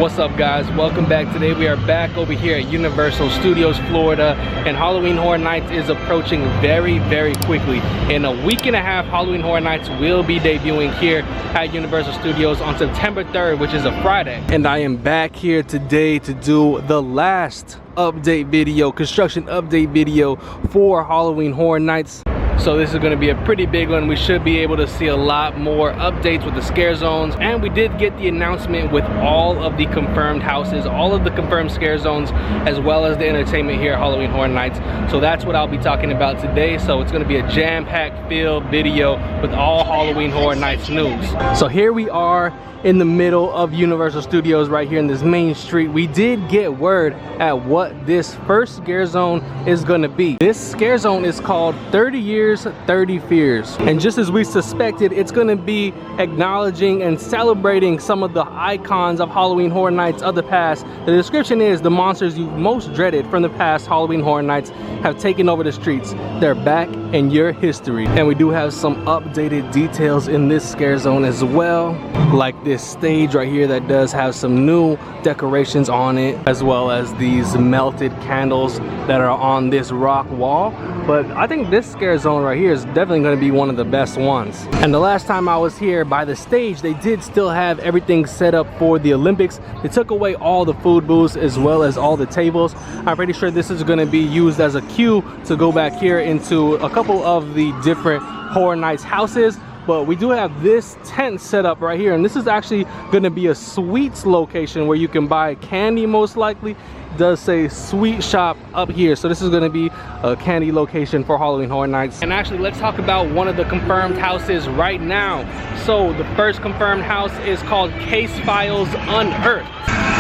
What's up, guys? Welcome back. Today we are back over here at Universal Studios Florida, and Halloween Horror Nights is approaching very quickly. In a week and a half, Halloween Horror Nights will be debuting here at Universal Studios on September 3rd, which is a Friday. And I am back here today to do the last update video, construction update video for Halloween Horror Nights. So this is going to be a pretty big one. We should be able to see a lot more updates with the scare zones, and we did get the announcement with all of the confirmed houses, all of the confirmed scare zones, as well as the entertainment here at Halloween Horror Nights. So that's what I'll be talking about today. So it's going to be a jam-packed filled video with all Halloween Horror Nights news. So here we are in the middle of Universal Studios right here in this main street. We did get word at what this first scare zone is gonna be. This scare zone is called 30 Years, 30 Fears. And just as we suspected, it's gonna be acknowledging and celebrating some of the icons of Halloween Horror Nights of the past. The description is the monsters you most dreaded from the past Halloween Horror Nights have taken over the streets. They're back in your history. And we do have some updated details in this scare zone as well, like this stage right here that does have some new decorations on it, as well as these melted candles that are on this rock wall. But I think this scare zone right here is definitely going to be one of the best ones. And the last time I was here by the stage, they did still have everything set up for the Olympics. They took away all the food booths as well as all the tables. I'm pretty sure this is going to be used as a cue to go back here into a couple of the different Horror Nights houses. But we do have this tent set up right here, and this is actually going to be a sweets location where you can buy candy. Most likely it does say sweet shop up here, so this is going to be a candy location for Halloween Horror Nights. And actually, let's talk about one of the confirmed houses right now. So the first confirmed house is called Case Files Unearthed.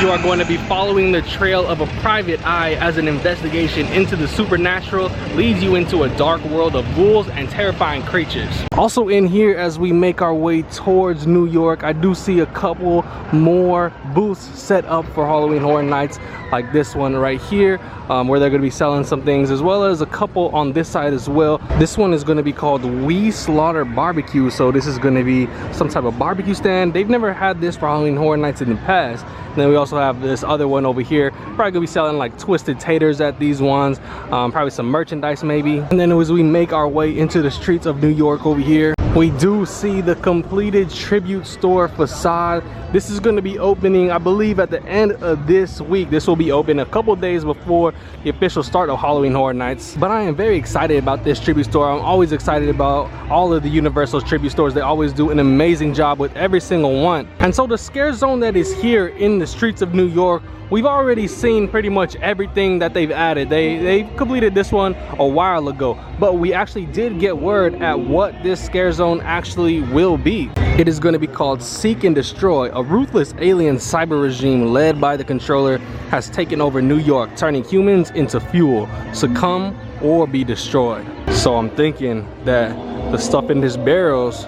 You are going to be following the trail of a private eye as an investigation into the supernatural leads you into a dark world of ghouls and terrifying creatures. Also in here, as we make our way towards New York, I do see a couple more booths set up for Halloween Horror Nights, like this one right here, where they're going to be selling some things, as well as a couple on this side as well. This one is going to be called We Slaughter Barbecue, so this is going to be some type of barbecue stand. They've never had this for Halloween Horror Nights in the past. And then we also have this other one over here. Probably gonna be selling like twisted taters at these ones, probably some merchandise maybe. And then as we make our way into the streets of New York over here, we do see the completed tribute store facade. This is going to be opening, I believe, at the end of this week. This will be open a couple days before the official start of Halloween Horror Nights. But I am very excited about this tribute store. I'm always excited about all of the Universal tribute stores. They always do an amazing job with every single one. And so the scare zone that is here in the streets of New York, we've already seen pretty much everything that they've added. They completed this one a while ago, but we actually did get word at what this scare zone actually will be. It is going to be called Seek and Destroy. A ruthless alien cyber regime led by the controller has taken over New York, turning humans into fuel. Succumb or be destroyed. So I'm thinking that the stuff in these barrels,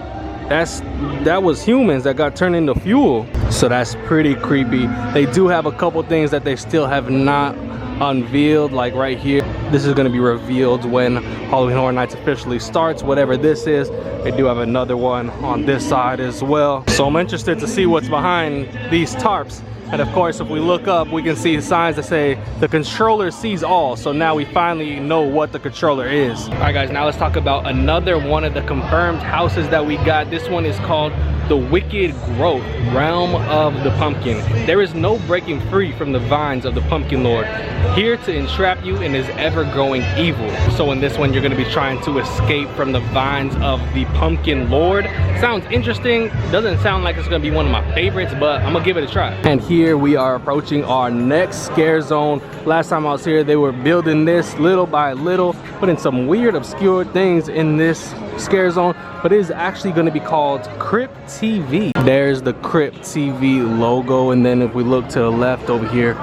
that was humans that got turned into fuel. So that's pretty creepy. They do have a couple things that they still have not unveiled, like right here. This is going to be revealed when Halloween Horror Nights officially starts, whatever this is. They do have another one on this side as well. So I'm interested to see what's behind these tarps. And of course, if we look up, we can see signs that say the controller sees all. So now we finally know what the controller is. All right, guys, now let's talk about another one of the confirmed houses that we got. This one is called the Wicked Growth, Realm of the Pumpkin. There is no breaking free from the vines of the Pumpkin Lord, here to entrap you in his ever-growing evil. So in this one, you're going to be trying to escape from the vines of the Pumpkin Lord. Sounds interesting. Doesn't sound like it's going to be one of my favorites, but I'm going to give it a try. And here we are approaching our next scare zone. Last time I was here, they were building this little by little, putting some weird, obscure things in this scare zone, but it is actually going to be called Crypt TV. There's the Crypt TV logo, and then if we look to the left over here,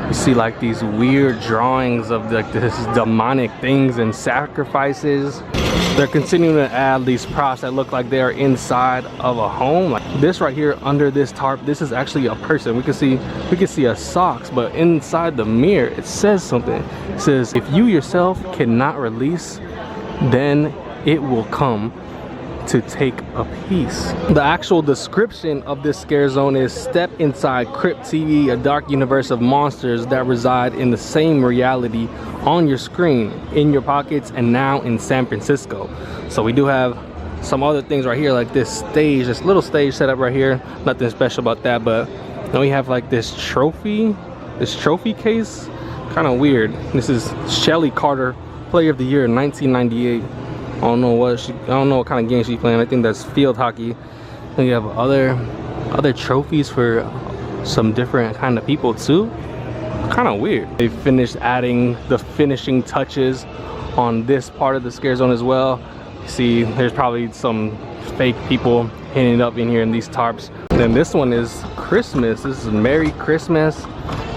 you see like these weird drawings of like this demonic things and sacrifices. They're continuing to add these props that look like they're inside of a home. Like this right here under this tarp, this is actually a person. We can see a socks, but inside the mirror it says something. It says, if you yourself cannot release, then it will come. to take a piece. The actual description of this scare zone is: step inside Crypt TV, a dark universe of monsters that reside in the same reality on your screen, in your pockets, and now in San Francisco. So we do have some other things right here, like this stage, this little stage set up right here. Nothing special about that, but then we have like this trophy case. Kind of weird. This is Shellie Carter, Player of the Year in 1998. I don't know what kind of game she's playing. I think that's field hockey. And you have other trophies for some different kind of people too. Kind of weird. They finished adding the finishing touches on this part of the scare zone as well. You see, there's probably some fake people hanging up in here in these tarps. And then this one is Christmas. This is Merry Christmas.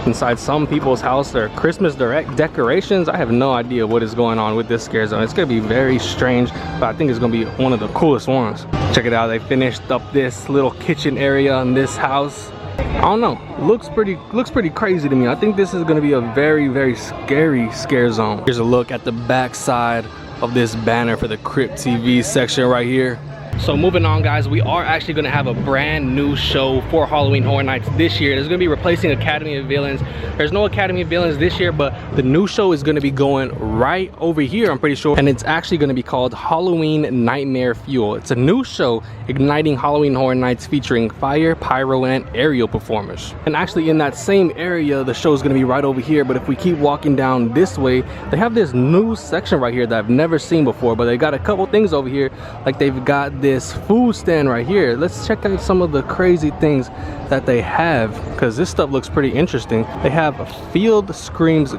Inside some people's house, there are Christmas decorations. I have no idea what is going on with this scare zone. It's gonna be very strange, but I think it's gonna be one of the coolest ones. Check it out. They finished up this little kitchen area in this house. I don't know, looks pretty crazy to me. I think this is gonna be a very scary scare zone. Here's a look at the back side of this banner for the Crypt TV section right here. So moving on, guys, we are actually going to have a brand new show for Halloween Horror Nights this year. It's going to be replacing Academy of Villains. There's no Academy of Villains this year, but the new show is going to be going right over here, I'm pretty sure. And it's actually going to be called Halloween Nightmare Fuel. It's a new show igniting Halloween Horror Nights featuring fire, pyro, and aerial performers. And actually in that same area, the show is going to be right over here. But if we keep walking down this way, they have this new section right here that I've never seen before. But they got a couple things over here, like they've got this food stand right here. Let's check out some of the crazy things that they have, because this stuff looks pretty interesting. They have Field Screams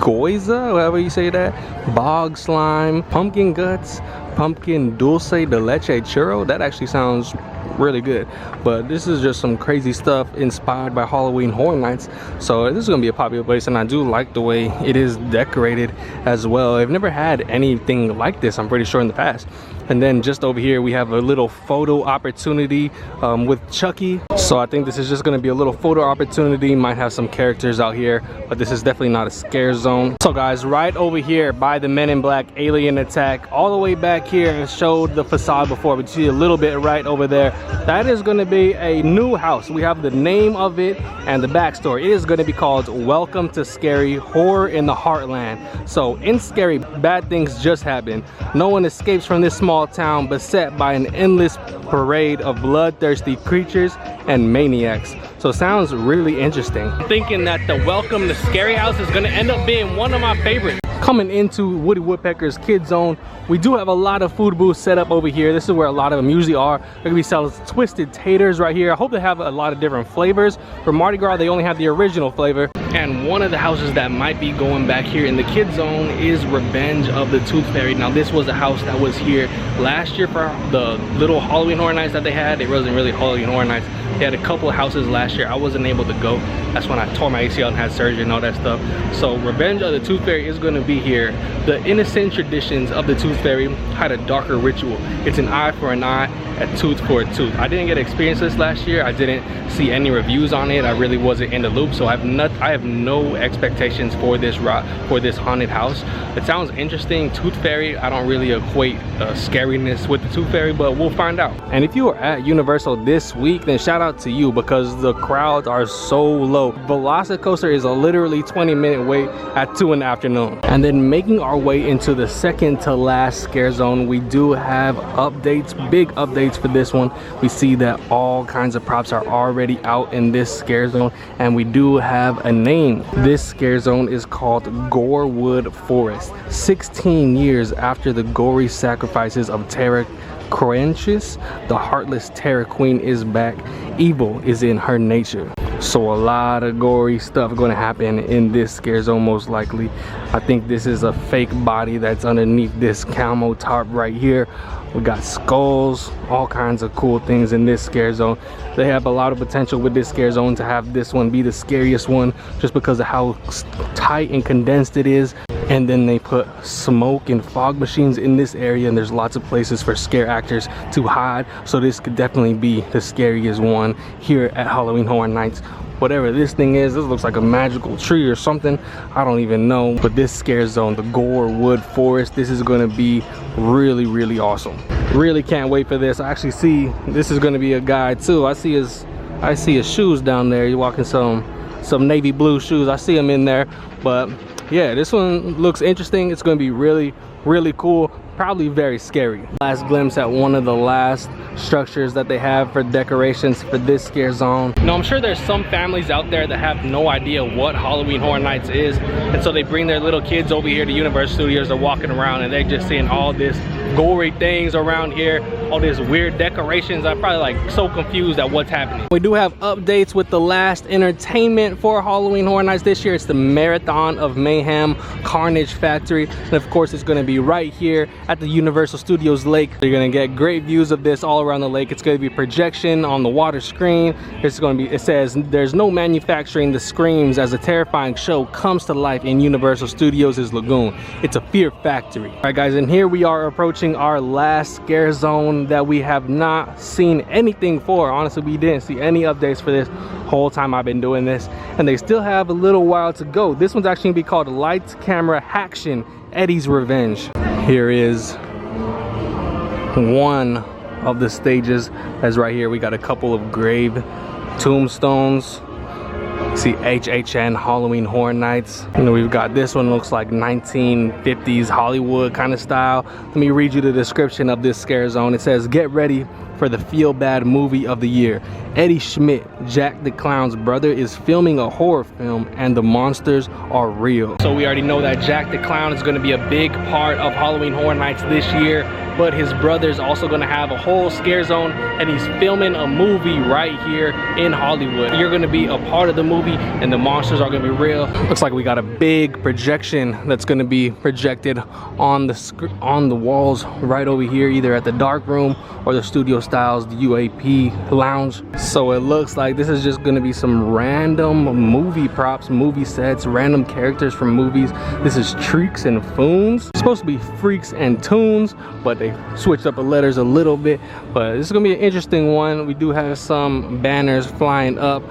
Goiza, however you say that, Bog Slime, Pumpkin Guts, Pumpkin Dulce de Leche Churro. That actually sounds really good. But this is just some crazy stuff inspired by Halloween Horror Nights. So this is gonna be a popular place, and I do like the way it is decorated as well. I've never had anything like this, I'm pretty sure, in the past. And then just over here we have a little photo opportunity with Chucky. So I think this is just gonna be a little photo opportunity. Might have some characters out here, but this is definitely not a scare zone. So guys, right over here by the Men in Black alien attack, all the way back here, and showed the facade before, but you see a little bit right over there. That is gonna be a new house. We have the name of it and the backstory. It is gonna be called Welcome to Scary, Horror in the Heartland. So in Scary, bad things just happen. No one escapes from this small town beset by an endless parade of bloodthirsty creatures and maniacs. So it sounds really interesting. I'm thinking that the Welcome to Scary house is gonna end up being one of my favorites. Coming into Woody Woodpecker's Kid Zone, we do have a lot of food booths set up over here. This is where a lot of them usually are. They're gonna be selling twisted taters right here. I hope they have a lot of different flavors. For Mardi Gras, they only have the original flavor. And one of the houses that might be going back here in the Kid Zone is Revenge of the Tooth Fairy. Now this was a house that was here last year for the little Halloween Horror Nights that they had. It wasn't really Halloween Horror Nights. They had a couple of houses last year. I wasn't able to go. That's when I tore my ACL and had surgery and all that stuff. So Revenge of the Tooth Fairy is going to be here. The innocent traditions of the Tooth Fairy had a darker ritual. It's an eye for an eye, a tooth for a tooth. I didn't get to experience this last year. I didn't see any reviews on it. I really wasn't in the loop, so I have no expectations for this haunted house. It sounds interesting. Tooth Fairy, I don't really equate scariness with the Tooth Fairy, but we'll find out. And if you were at Universal this week, then shout out to you, because the crowds are so low. Velocicoaster is a literally 20-minute wait at 2 in the afternoon. And then making our way into the second to last scare zone, we do have updates, big updates for this one. We see that all kinds of props are already out in this scare zone, and we do have a name. This scare zone is called Gorewood Forest. 16 years after the gory sacrifices of Tara Croenchis, the heartless Terror Queen is back. Evil is in her nature. So a lot of gory stuff going to happen in this scare zone, most likely. I think this is a fake body that's underneath this camo tarp right here. We got skulls, all kinds of cool things in this scare zone. They have a lot of potential with this scare zone to have this one be the scariest one, just because of how tight and condensed it is. And then they put smoke and fog machines in this area, and there's lots of places for scare actors to hide. So this could definitely be the scariest one here at Halloween Horror Nights. Whatever this thing is, this looks like a magical tree or something. I don't even know. But this scare zone, the Gorewood Forest, this is gonna be really, really awesome. Really can't wait for this. I actually see this is gonna be a guy too. I see his shoes down there. He's walking some navy blue shoes. I see him in there. But yeah, this one looks interesting. It's gonna be really, really cool. Probably very scary. Last glimpse at one of the last structures that they have for decorations for this scare zone. Now, I'm sure there's some families out there that have no idea what Halloween Horror Nights is, and so they bring their little kids over here to Universal Studios. They're walking around and they're just seeing all this gory things around here, all these weird decorations. I'm probably like so confused at what's happening. We do have updates with the last entertainment for Halloween Horror Nights this year. It's the Marathon of Mayhem Carnage Factory, and of course it's going to be right here at the Universal Studios lake. You're going to get great views of this all around the lake. It's going to be projection on the water screen. It's going to be, it says, there's no manufacturing the screams as a terrifying show comes to life in Universal Studios' lagoon. It's a fear factory. All right guys, and here we are approaching our last scare zone that we have not seen anything for. Honestly, we didn't see any updates for this whole time I've been doing this, and they still have a little while to go. This one's actually gonna be called Lights Camera Haction Eddie's Revenge. Here is one of the stages. As right here, we got a couple of grave tombstones. See HHN Halloween Horror Nights. You know, we've got this one, looks like 1950s Hollywood kind of style. Let me read you the description of this scare zone. It says, get ready for the feel-bad movie of the year. Eddie Schmidt, Jack the Clown's brother, is filming a horror film and the monsters are real. So we already know that Jack the Clown is going to be a big part of Halloween Horror Nights this year, but his brother's also going to have a whole scare zone, and he's filming a movie right here in Hollywood. You're going to be a part of the movie and the monsters are going to be real. Looks like we got a big projection that's going to be projected on the walls right over here, either at the dark room or the Studio Styles, the UAP lounge. So it looks like this is just going to be some random movie props, movie sets, random characters from movies. This is Treeks and Foons. It's supposed to be Freaks and Tunes, but they switched up the letters a little bit. But this is going to be an interesting one. We do have some banners flying up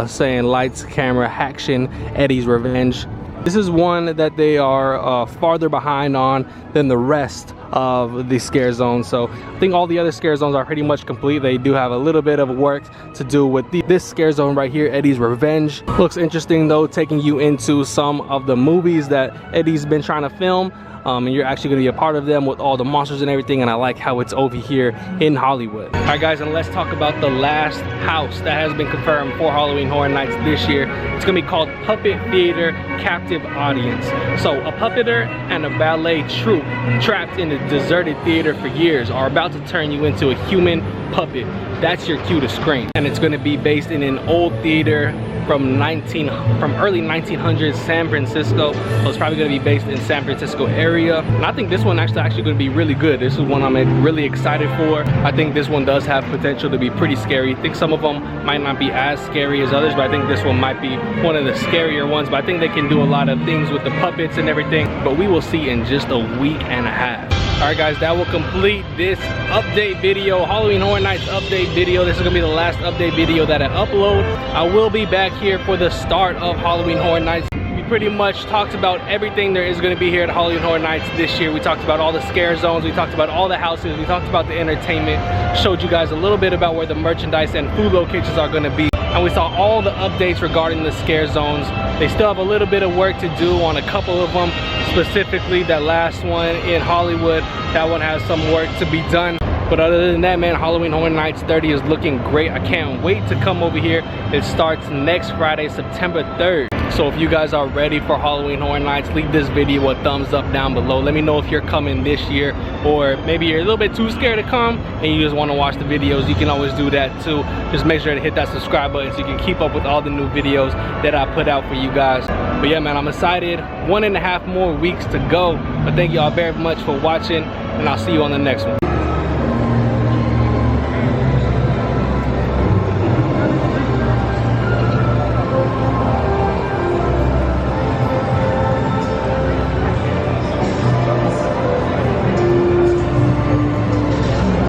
saying Lights, Camera, Haction, Eddie's Revenge. This is one that they are farther behind on than the rest of the scare zone. So I think all the other scare zones are pretty much complete. They do have a little bit of work to do with this scare zone right here, Eddie's Revenge. Looks interesting though, taking you into some of the movies that Eddie's been trying to film. And you're actually going to be a part of them with all the monsters and everything, and I like how it's over here in Hollywood. All right guys, and let's talk about the last house that has been confirmed for Halloween Horror Nights this year. It's going to be called Puppet Theater Captive Audience. So a puppeter and a ballet troupe trapped in a deserted theater for years are about to turn you into a human puppet. That's your cue to scream. And it's going to be based in an old theater from early 1900s San Francisco. So it's probably going to be based in San Francisco area, and I think this one actually going to be really good. This is one I'm really excited for. I think this one does have potential to be pretty scary. I think some of them might not be as scary as others, but I think this one might be one of the scarier ones. But I think they can do a lot of things with the puppets and everything, but we will see in just a week and a half. All right guys, that will complete this update video, Halloween Horror Nights update video. This is gonna be the last update video that I upload. I will be back here for the start of Halloween Horror Nights. We pretty much talked about everything there is going to be here at Halloween Horror Nights this year. We talked about all the scare zones, we talked about all the houses, we talked about the entertainment, showed you guys a little bit about where the merchandise and food locations are going to be, and we saw all the updates regarding the scare zones. They still have a little bit of work to do on a couple of them, specifically that last one in Hollywood. That one has some work to be done. But other than that, man, Halloween Horror Nights 30 is looking great. I can't wait to come over here. It starts next Friday, September 3rd. So if you guys are ready for Halloween Horror Nights, leave this video a thumbs up down below. Let me know if you're coming this year, or maybe you're a little bit too scared to come and you just want to watch the videos. You can always do that too. Just make sure to hit that subscribe button so you can keep up with all the new videos that I put out for you guys. But yeah, man, I'm excited. 1.5 more weeks to go. But thank y'all very much for watching, and I'll see you on the next one.